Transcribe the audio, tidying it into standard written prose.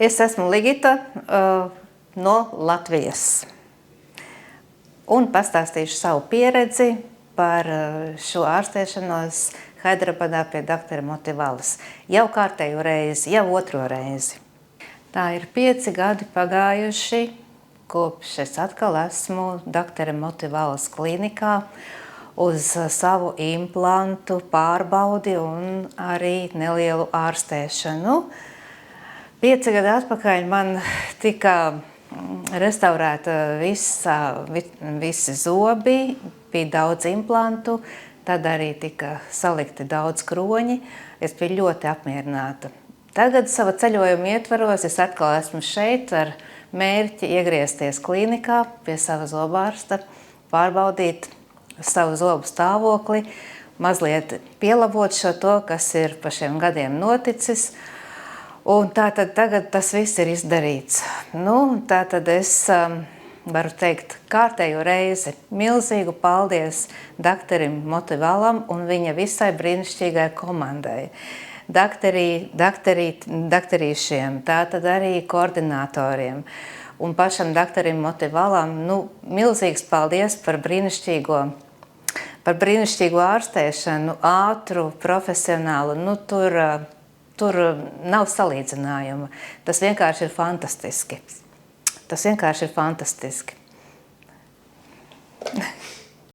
Es esmu Ligita no Latvijas un pastāstīšu savu pieredzi par šo ārstēšanos Haidrabadā pie doktora Motivalas. Jau kārtējo reizi, jau otro reizi. Tā ir 5 gadi pagājuši, kopš es atkal esmu doktora Motivalas klinikā uz savu implantu pārbaudi un arī nelielu ārstēšanu. 5 gadi atpakaļ man tika restaurēta visi zobi, bija daudz implantu, tad arī tika salikti daudz kroņi. Es biju ļoti apmierināta. Tagad sava ceļojuma ietvaros es atkal esmu šeit ar mērķi iegriezties klinikā pie sava zobārsta, pārbaudīt savu zobu stāvokli, mazliet pielabot to, kas ir pa šiem gadiem noticis. Un tātad tagad tas viss ir izdarīts. Tātad es varu teikt kārtējo reizi milzīgu paldies doktorim Motivalam un viņa visai brīnišķīgai komandai. Doktorīšiem, tātad arī koordinatoriem un pašam doktorim Motivalam. Milzīgs paldies par brīnišķīgo ārstēšanu, ātru, profesionālu. Tur nav salīdzinājuma. Tas vienkārši ir fantastiski. Tas vienkārši ir fantastiski.